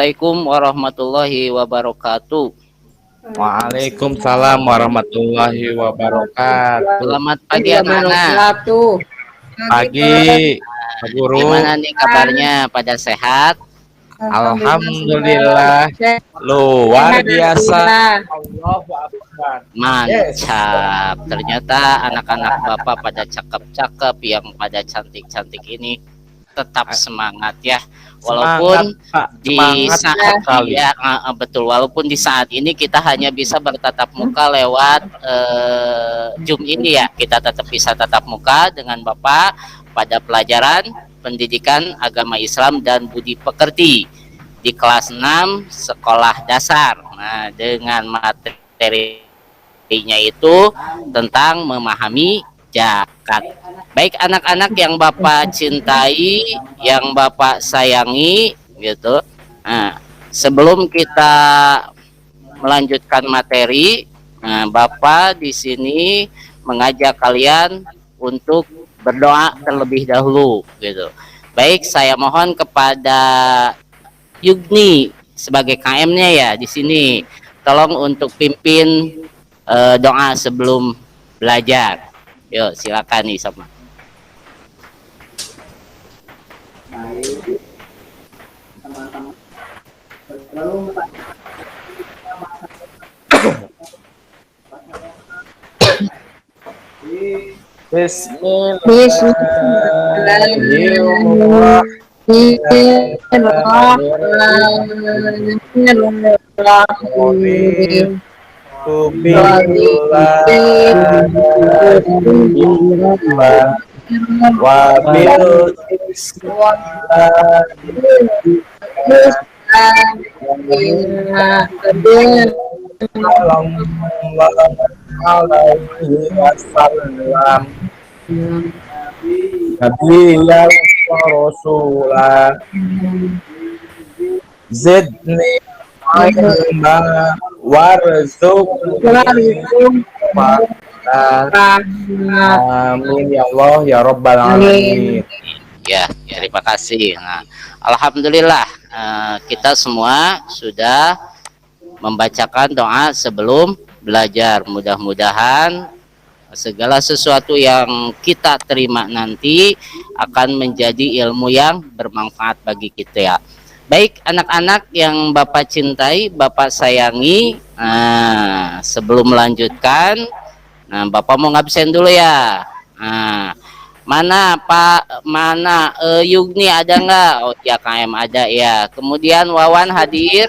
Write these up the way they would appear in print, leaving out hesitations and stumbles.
Assalamualaikum warahmatullahi wabarakatuh. Waalaikumsalam warahmatullahi wabarakatuh. Selamat pagi anak-anak. Pagi, Pak Guru. Gimana nih kabarnya? Pada sehat? Alhamdulillah, luar biasa. Allahu Akbar. Mantap. Ternyata anak-anak Bapak pada cakep-cakep, yang pada cantik-cantik ini tetap semangat ya. Walaupun di saat ya, betul, walaupun di saat ini kita hanya bisa bertatap muka lewat Zoom ini ya, kita tetap bisa tatap muka dengan Bapak pada pelajaran pendidikan agama Islam dan budi pekerti di kelas 6 sekolah dasar. Nah, dengan materinya itu tentang memahami zakat. Baik anak-anak yang Bapak cintai, yang Bapak sayangi gitu. Nah, sebelum kita melanjutkan materi, Bapak di sini mengajak kalian untuk berdoa terlebih dahulu gitu. Baik, saya mohon kepada Yugni sebagai KM-nya ya di sini, tolong untuk pimpin doa sebelum belajar. Yuk, silakan nih sama. Bismillahirrahmanirrahim. Nabiyan wa rasulah zidni ilma warzuqni amin ya Allah ya Rabbal alamin. Ya, terima kasih. Nah, alhamdulillah kita semua sudah membacakan doa sebelum belajar. Mudah-mudahan segala sesuatu yang kita terima nanti akan menjadi ilmu yang bermanfaat bagi kita ya. Baik anak-anak yang Bapak cintai, Bapak sayangi, sebelum melanjutkan, Bapak mau ngabsen dulu ya. Mana Pak, mana Yugni ada nggak? Oh ya, KM ada ya. Kemudian Wawan hadir.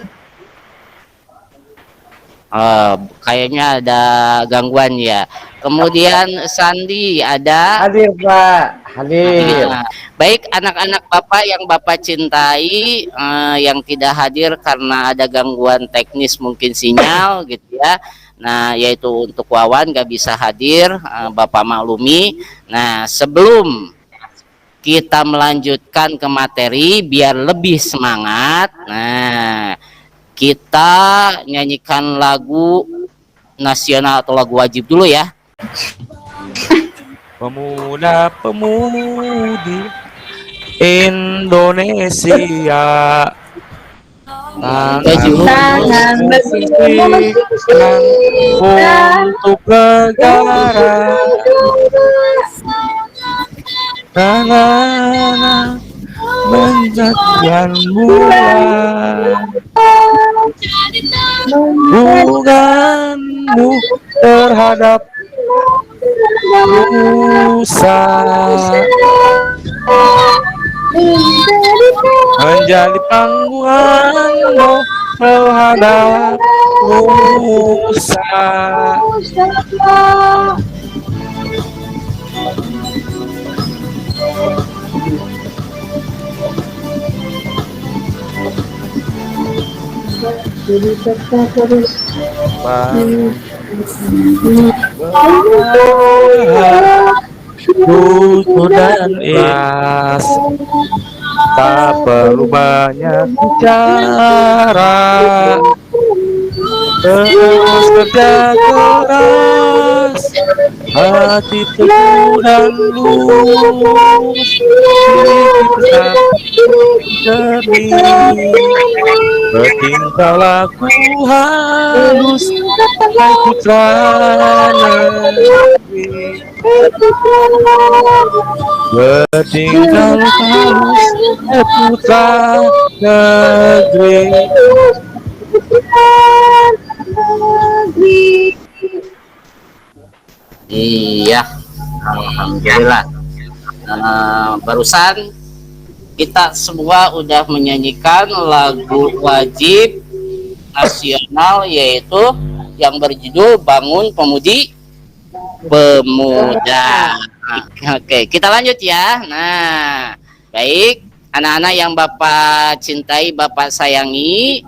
Kayaknya ada gangguan ya. Kemudian Sandi ada? Hadir Pak, hadir. Baik anak-anak Bapak yang Bapak cintai, yang tidak hadir karena ada gangguan teknis mungkin sinyal gitu ya. Nah, yaitu untuk Wawan gak bisa hadir, Bapak maklumi. Nah, sebelum kita melanjutkan ke materi biar lebih semangat, nah kita nyanyikan lagu nasional atau lagu wajib dulu ya. Pemuda-pemudi Indonesia, tangan bersihkan untuk negara, karena menjadikan bulan hubunganmu terhadap Nusa menjadi panggilanmu terhadap Nusa. Jujur dan ikhlas, tak perlu banyak bicara, terus kerja keras, hati teguh dan lurus, gigi tetap jernih, bertingkah laku halus, hai putra negeri. Bertingkah laku halus, hai putra negeri. Iya, alhamdulillah. Barusan kita semua udah menyanyikan lagu wajib nasional, yaitu yang berjudul Bangun Pemudi Pemuda. Oke, kita lanjut ya. Nah, baik, anak-anak yang Bapak cintai, Bapak sayangi,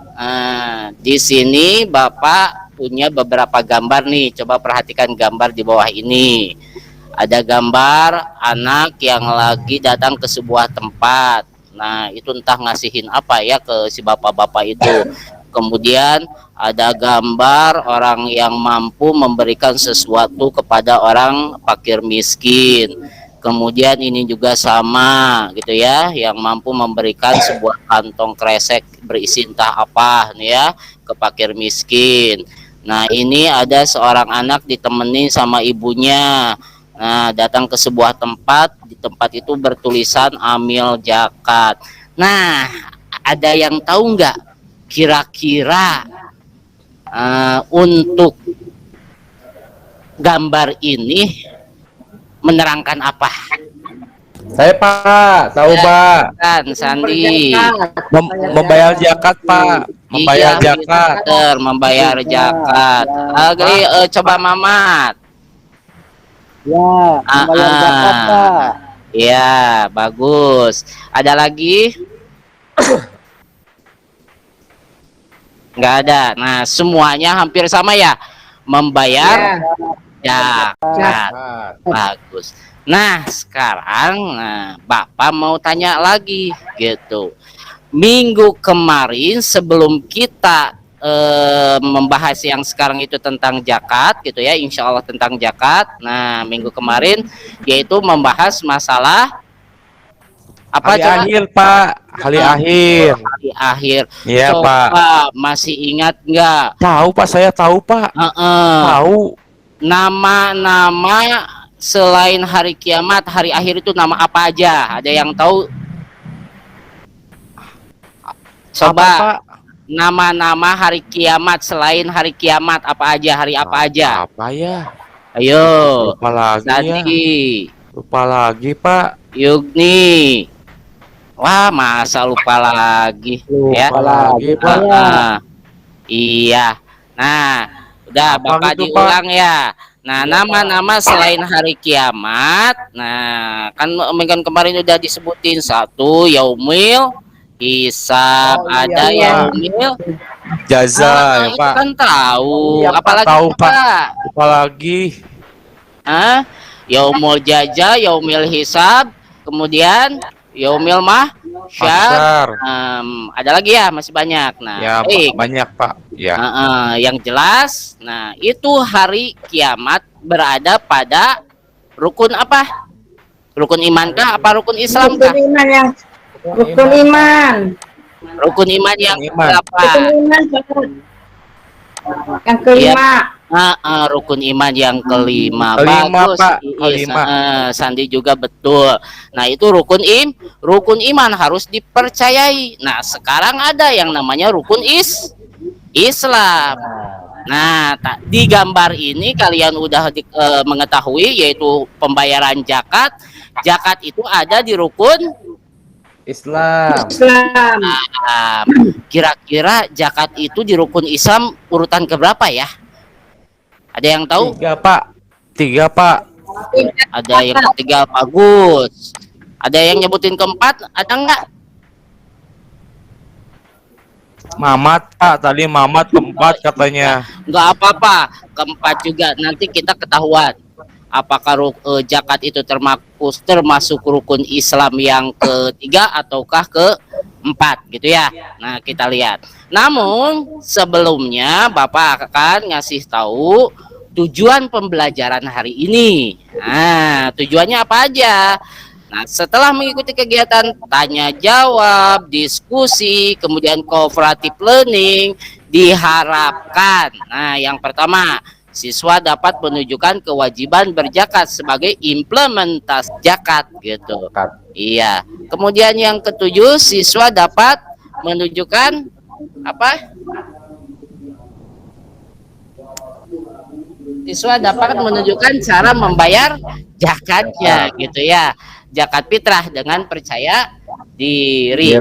di sini Bapak punya beberapa gambar nih. Coba perhatikan gambar di bawah ini. Ada gambar anak yang lagi datang ke sebuah tempat. Nah, itu entah ngasihin apa ya ke si bapak-bapak itu. Kemudian ada gambar orang yang mampu memberikan sesuatu kepada orang fakir miskin. Kemudian ini juga sama gitu ya, yang mampu memberikan sebuah kantong kresek berisi entah apa nih ya ke fakir miskin. Nah, ini ada seorang anak ditemenin sama ibunya. Nah, datang ke sebuah tempat, di tempat itu bertulisan amil zakat. Nah, ada yang tahu nggak kira-kira untuk gambar ini menerangkan apa? Saya Pak, tahu Pak. Kan, Sandi. Membayar zakat, Pak. Membayar Iya, zakat. bener, membayar zakat. Coba Mamat. Ya, membayar zakat, Pak. Iya, bagus. Ada lagi? Nggak ada. Nah, semuanya hampir sama ya. Membayar zakat. Bagus. Nah, sekarang Bapak mau tanya lagi gitu. Minggu kemarin sebelum kita membahas yang sekarang itu tentang zakat gitu ya, insya Allah tentang zakat. Nah, minggu kemarin yaitu membahas masalah apa? Hari akhir, Pak. Hari akhir. Hari akhir. Iya, Coba, Pak. masih ingat nggak? Tahu, Pak. Saya tahu, Pak. Tahu. Nama-nama selain hari kiamat, hari akhir itu nama apa aja? Ada yang tahu? Coba. Apa, Pak? Nama-nama hari kiamat selain hari kiamat apa aja? Hari apa aja? Apa ya? Ayo. Lupa lagi ya. Tadi. Lupa lagi, Pak. Yugni. Wah, masa lupa lagi? Ya. Lupa lagi, Pak. Iya. Nah, udah Apa Bapak gitu, diulang ya. Nah, nama-nama selain hari kiamat. Nah, kan minggu kemarin udah disebutin satu yaumil hisab, ada yaumil Jaza, ya, itu Pak. kan tahu. Iya, Pak. Apalagi Tahu, Pak? Lupa lagi. Yaumul jaza, yaumil hisab, kemudian yaumil mahsyar. Ada lagi ya, masih banyak. Nah, Ya, baik. banyak, Pak. Ya. Yang jelas, nah itu hari kiamat berada pada rukun apa? Rukun iman kah? Apa rukun Islam kah? Rukun iman yang rukun iman. Rukun iman yang berapa? Rukun iman yang kelima. Rukun iman yang kelima. Kelima, Bagus, Pak. Iis. Kelima. Sandi juga betul. Nah, itu rukun iman harus dipercayai. Nah, sekarang ada yang namanya rukun Islam. Nah, di gambar ini kalian udah mengetahui yaitu pembayaran zakat. Zakat itu ada di rukun Islam. Kira-kira zakat itu di rukun Islam urutan keberapa ya? Ada yang tahu? 3, Pak. 3, Pak. Ada yang ketiga, bagus. Ada yang nyebutin keempat? Ada nggak? Mamat, Pak. Tadi Mamat keempat katanya. Nggak apa-apa. Keempat juga. Nanti kita ketahuan. Apakah zakat itu termasuk rukun Islam yang ketiga ataukah keempat? 4 gitu ya. Nah, kita lihat. Namun sebelumnya Bapak akan ngasih tahu tujuan pembelajaran hari ini. Nah, tujuannya apa aja? Nah, setelah mengikuti kegiatan tanya jawab, diskusi, kemudian cooperative learning, diharapkan, nah, yang pertama, siswa dapat menunjukkan kewajiban berzakat sebagai implementasi zakat gitu. Iya. Kemudian yang ketujuh, siswa dapat menunjukkan apa? Siswa dapat menunjukkan cara membayar zakatnya gitu ya. Zakat fitrah dengan percaya diri.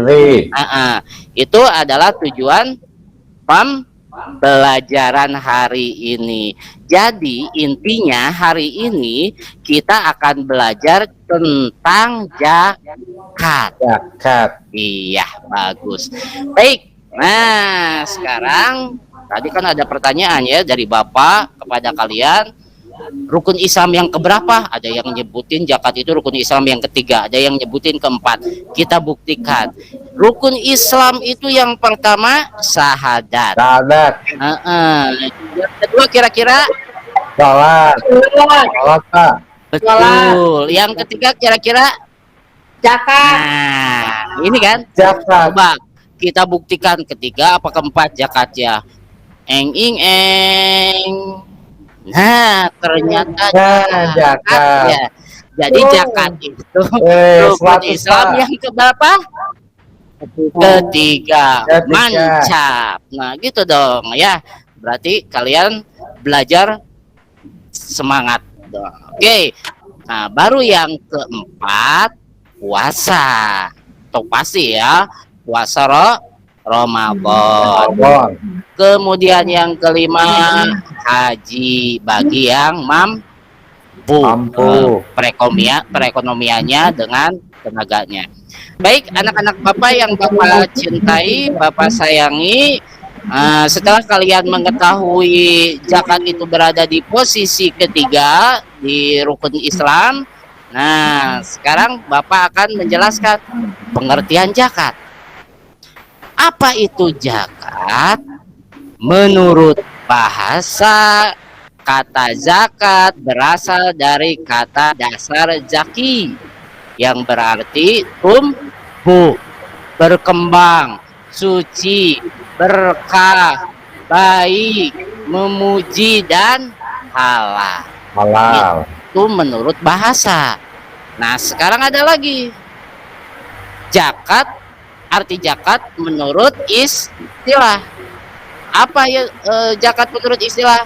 Itu adalah tujuan pembelajaran hari ini. Jadi intinya hari ini kita akan belajar tentang zakat. Iya, bagus. Baik. Nah, sekarang tadi kan ada pertanyaan ya dari Bapak kepada kalian. Rukun Islam yang keberapa? Ada yang nyebutin zakat itu rukun Islam yang ketiga, ada yang nyebutin keempat. Kita buktikan. Rukun Islam itu yang pertama syahadat. Yang kedua kira-kira Salat. Pak. Betul. Yang ketiga kira-kira Zakat. nah, ini kan Zakat. coba kita buktikan ketiga apa keempat zakatnya. Nah, ternyata zakat ya. Jadi zakat itu rukun Islam yang keberapa? Ketiga. Mantap. Nah, gitu dong ya. Berarti kalian belajar semangat dong. Oke. Nah, baru yang keempat puasa. Tuh pasti ya. Puasa Ramadan. Kemudian yang kelima haji bagi yang mampu. Perekonomiannya dengan tenaganya. Baik, anak-anak Bapak yang Bapak cintai, Bapak sayangi, setelah kalian mengetahui zakat itu berada di posisi ketiga di rukun Islam, nah sekarang Bapak akan menjelaskan pengertian zakat. Apa itu zakat? Menurut bahasa, kata zakat berasal dari kata dasar zaki yang berarti tumbuh, berkembang, suci, berkah, baik, memuji, dan halal. Itu menurut bahasa. Nah, sekarang ada lagi zakat. Arti zakat menurut istilah. Apa ya zakat menurut istilah?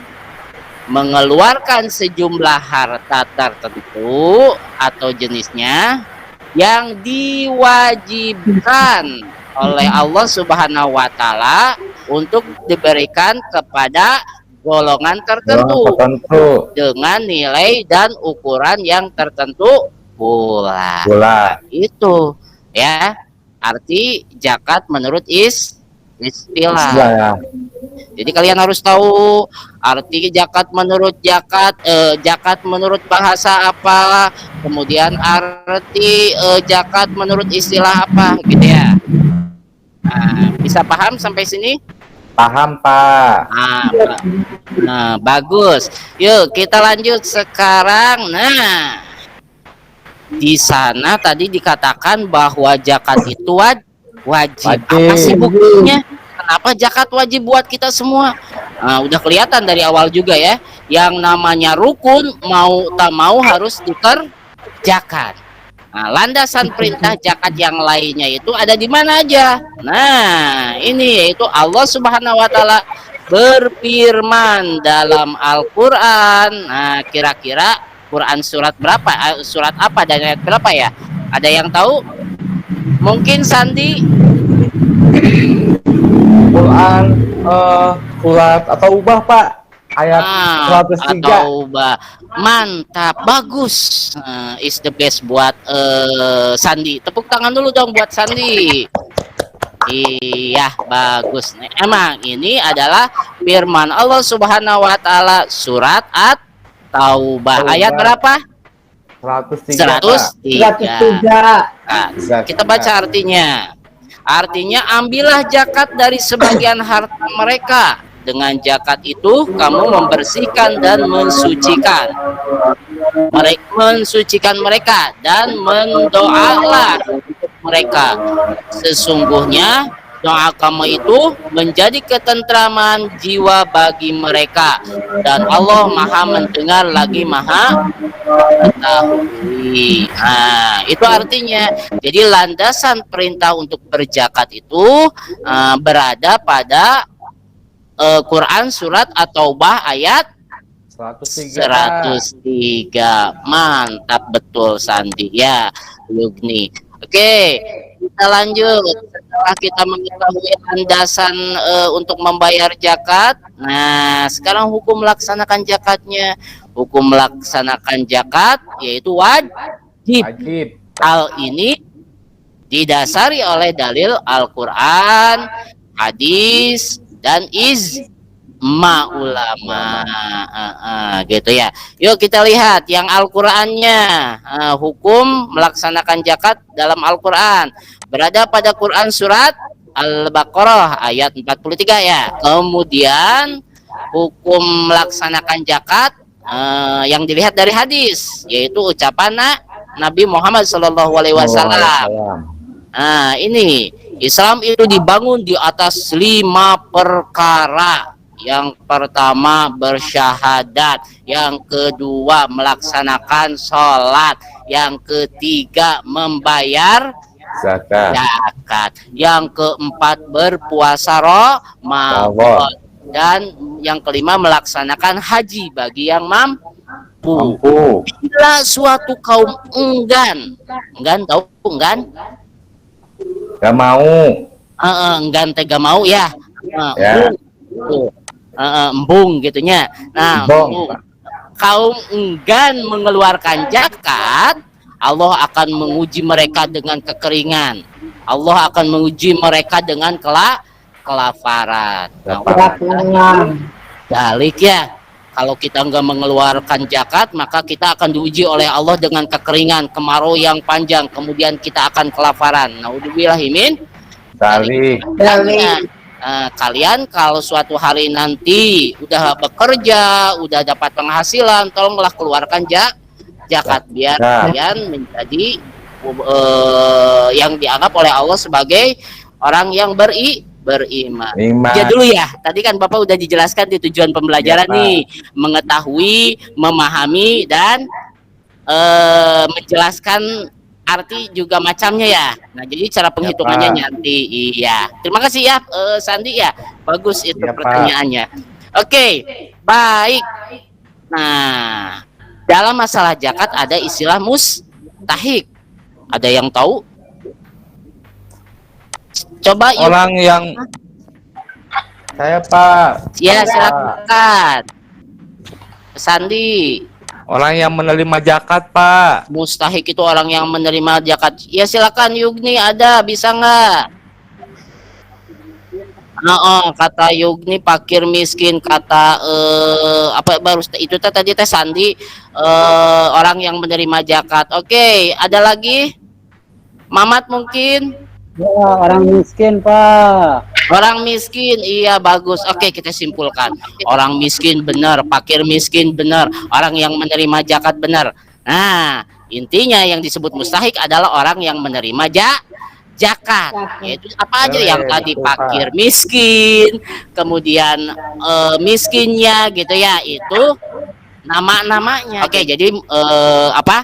Mengeluarkan sejumlah harta tertentu atau jenisnya yang diwajibkan oleh Allah Subhanahu wa taala untuk diberikan kepada golongan tertentu dengan nilai dan ukuran yang tertentu pula. Itu ya. Arti zakat menurut istilah. Jadi kalian harus tahu arti zakat menurut zakat menurut bahasa apa, kemudian arti zakat menurut istilah apa, gitu ya. Nah, bisa paham sampai sini? Paham, Pak. Nah, bagus. Yuk kita lanjut sekarang. Nah, di sana tadi dikatakan bahwa zakat itu wajib. Apa sih buktinya? Kenapa zakat wajib buat kita semua? Nah, udah kelihatan dari awal juga ya. Yang namanya rukun mau tak mau harus dikerjakan. Nah, landasan perintah zakat yang lainnya itu ada di mana aja? Nah, ini yaitu Allah Subhanahu wa taala berfirman dalam Al-Qur'an. Nah, kira-kira Quran surat berapa? Surat apa dan ayat berapa ya? Ada yang tahu? Mungkin Sandi? Quran surat atau ubah, Pak. Ayat 103. Atau ubah. Mantap, bagus. Is the best buat Sandi. Tepuk tangan dulu dong buat Sandi. Iya, bagus. Emang ini adalah firman Allah Subhanahu wa taala surat Taubah ayat berapa? 103. 103. Nah, kita baca artinya. Artinya ambillah zakat dari sebagian harta mereka. Dengan zakat itu kamu membersihkan dan mensucikan mereka dan mendoalah mereka. Sesungguhnya doa kamu itu menjadi ketentraman jiwa bagi mereka, dan Allah Maha mendengar lagi Maha mengetahui. Nah, itu artinya jadi landasan perintah untuk berzakat itu berada pada Quran surat At-Taubah ayat 103. Mantap betul Sandi ya, Yugni. Oke, kita lanjut. Setelah kita mengetahui landasan untuk membayar zakat, nah sekarang hukum melaksanakan zakatnya. Hukum melaksanakan zakat yaitu wajib. Hal ini didasari oleh dalil Al-Quran, hadis, dan ijma ulama, gitu ya. Yuk kita lihat yang Al-Qur'annya. Hukum melaksanakan zakat dalam Al-Qur'an berada pada Quran surat Al-Baqarah ayat 43 ya. Kemudian hukum melaksanakan zakat yang dilihat dari hadis, yaitu ucapan Nabi Muhammad SAW. Nah, ini Islam itu dibangun di atas 5 perkara. Yang pertama bersyahadat, yang kedua melaksanakan sholat, yang ketiga membayar zakat, yang keempat berpuasa Ramadan, dan yang kelima melaksanakan haji bagi yang mampu. Bila suatu kaum enggan tahu enggan? Gak mau. Enggan tega mau ya. Embung gitunya. Nah, kaum enggan mengeluarkan zakat, Allah akan menguji mereka dengan kekeringan. Allah akan menguji mereka dengan kelaparan. Balik ya. Kalau kita enggak mengeluarkan zakat, maka kita akan diuji oleh Allah dengan kekeringan, kemarau yang panjang, kemudian kita akan kelaparan. Naudzubillah min dzalik. Kalian kalau suatu hari nanti udah bekerja, udah dapat penghasilan, tolonglah keluarkan zakat biar kalian menjadi yang dianggap oleh Allah sebagai orang yang beriman. Ya dulu ya. Tadi kan Bapak udah dijelaskan di tujuan pembelajaran nih, mengetahui, memahami, dan menjelaskan arti juga macamnya ya. Nah, jadi cara penghitungannya nanti. Iya. Terima kasih ya Sandi ya. Bagus itu pertanyaannya. Oke, baik. Nah, dalam masalah zakat ada istilah mustahik. Ada yang tahu? Coba orang yang saya Pak. Ya silakan Sandi. Orang yang menerima zakat Pak. Mustahik itu orang yang menerima zakat. Ya silakan Yugni, ada bisa nggak? Kata Yugni fakir miskin, kata apa baru itu tadi Sandi orang yang menerima zakat. Oke, ada lagi? Mamat mungkin? Ya, orang miskin Pak. Orang miskin, iya bagus. Oke, kita simpulkan. Orang miskin benar, fakir miskin benar, orang yang menerima zakat benar. Nah, intinya yang disebut mustahik adalah orang yang menerima zakat. Yaitu apa aja yang tadi fakir miskin, kemudian miskinnya gitu ya, itu nama-namanya. Oke, jadi apa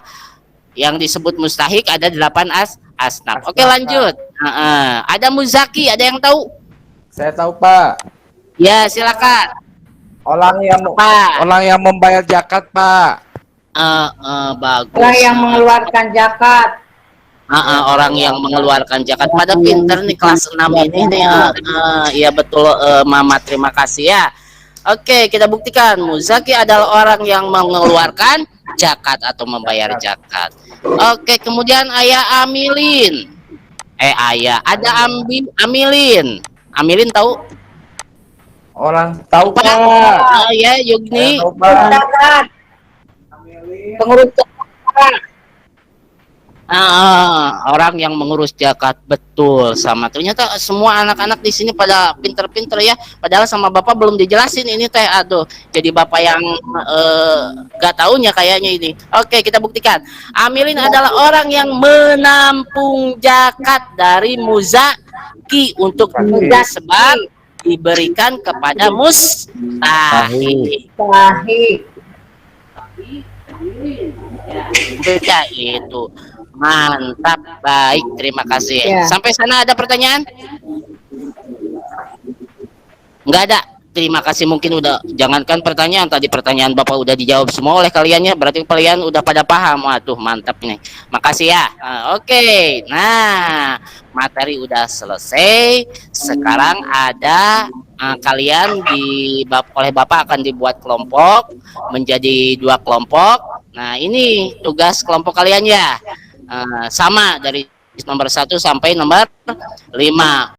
yang disebut mustahik ada 8 asnaf. Oke, lanjut. Ada Muzaki, ada yang tahu? Saya tahu Pak. Ya silakan. Orang yang membayar zakat Pak. Bagus. Orang yang mengeluarkan zakat. Orang yang mengeluarkan zakat. Pada pinter nih kelas 6 ini nih. Iya betul Mama, terima kasih ya. Oke, kita buktikan Muzaki adalah orang yang mengeluarkan zakat atau membayar zakat. Oke, kemudian ayah amilin. Ayah ada amilin. Amilin tahu? Orang tahu Pak. Ya Yugni. Zakat. Pengurus zakat. orang yang mengurus zakat, betul. Sama ternyata semua anak-anak di sini pada pinter-pinter ya, padahal sama bapak belum dijelasin ini teh. Aduh, jadi bapak yang gak taunya kayaknya ini. Oke, kita buktikan. Amilin adalah orang yang menampung zakat dari muzaki untuk sebab diberikan kepada mustahik. Beda itu. Mantap, baik, terima kasih. Ya. Sampai sana ada pertanyaan? Enggak ada. Terima kasih, mungkin udah, jangankan pertanyaan, tadi pertanyaan Bapak udah dijawab semua oleh kaliannya, berarti kalian udah pada paham. Waduh, mantap nih. Makasih ya. Oke. Nah, materi udah selesai. Sekarang ada kalian oleh Bapak akan dibuat kelompok menjadi 2 kelompok. Nah, ini tugas kelompok kalian ya. Sama dari nomor 1 sampai nomor 5.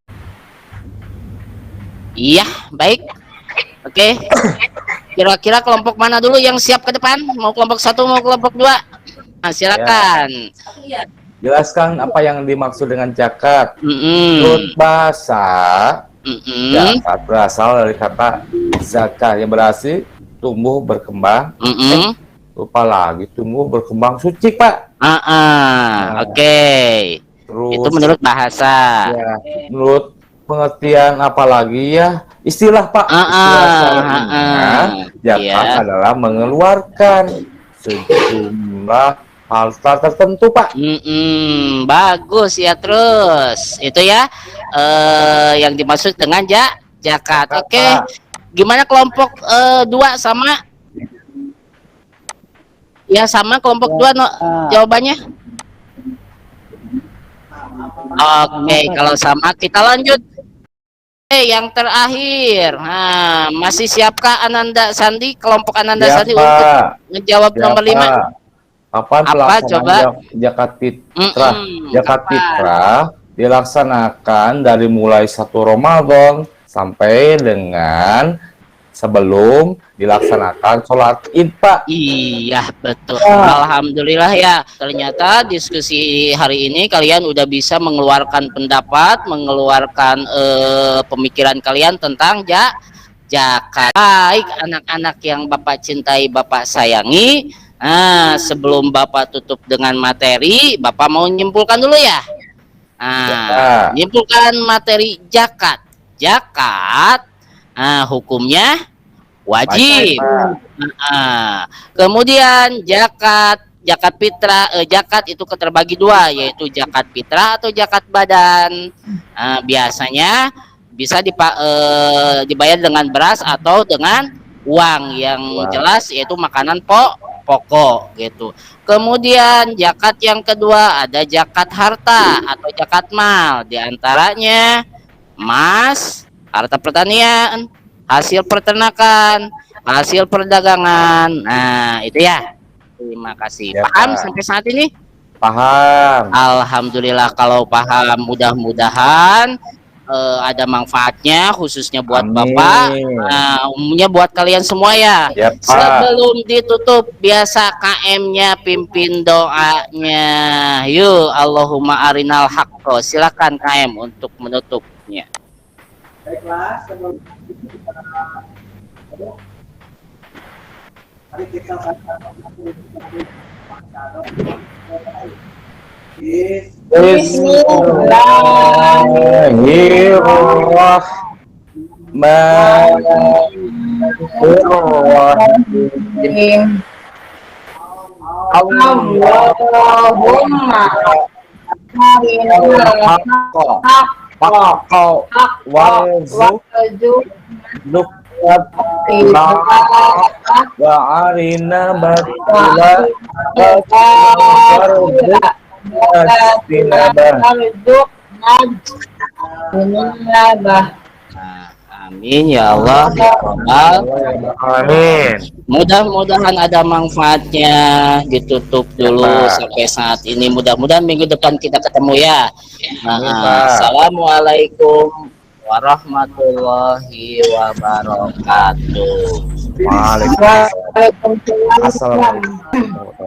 Iya, baik. Oke. Kira-kira kelompok mana dulu yang siap ke depan? Mau kelompok 1, mau kelompok 2? Nah, silakan. Jelaskan apa yang dimaksud dengan zakat. Menurut bahasa, zakat berasal dari kata zakah yang berarti tumbuh berkembang. Lupa lagi, tumbuh berkembang suci, Pak. Oke. Terus Itu menurut bahasa. ya, menurut pengertian apalagi ya istilah, Pak. Zakat adalah mengeluarkan sejumlah harta tertentu, Pak. Bagus ya. Terus itu ya yang dimaksud dengan zakat. Oke. Gimana kelompok 2 sama? Ya sama kelompok 2 jawabannya. Oke, kalau sama kita lanjut. Yang terakhir. Nah, masih siapkah Ananda Sandi, kelompok Ananda Sandi untuk menjawab nomor 5? Kapan pelaksanaan zakat fitrah? Zakat fitrah dilaksanakan dari mulai 1 Ramadan sampai dengan sebelum dilaksanakan sholat Id, Pak. Iya, betul. Alhamdulillah ya. Ternyata diskusi hari ini kalian udah bisa mengeluarkan pendapat, mengeluarkan pemikiran kalian tentang zakat. Baik, anak-anak yang Bapak cintai, Bapak sayangi. Nah, sebelum Bapak tutup dengan materi, Bapak mau nyimpulkan dulu ya. Nah, nyimpulkan materi zakat. Zakat, hukumnya wajib. Kemudian zakat fitrah, zakat itu terbagi 2, yaitu zakat fitrah atau zakat badan. Biasanya bisa dibayar dengan beras atau dengan uang, yang jelas yaitu makanan pokok gitu. Kemudian zakat yang kedua ada zakat harta atau zakat mal, diantaranya emas, harta pertanian, hasil peternakan, hasil perdagangan. Nah, itu ya. Terima kasih. Ya, paham Pak. sampai saat ini? Paham. Alhamdulillah kalau paham, mudah-mudahan ada manfaatnya khususnya buat Amin. Bapak, umumnya buat kalian semua ya. Ya, Pak. Sebelum ditutup biasa KM-nya pimpin doanya. Yuk, Allahumma arinal haqqo. Silakan KM untuk menutupnya. Baiklah, sebelum mari kita Bismillahirrahmanirrahim. Allahumma wa arina batila Amin ya Allah ya Rabbal. Amin. Mudah-mudahan ada manfaatnya. Ditutup dulu sampai saat ini. Mudah-mudahan minggu depan kita ketemu ya. Assalamualaikum warahmatullahi wabarakatuh. Waalaikumsalam. Assalamualaikum.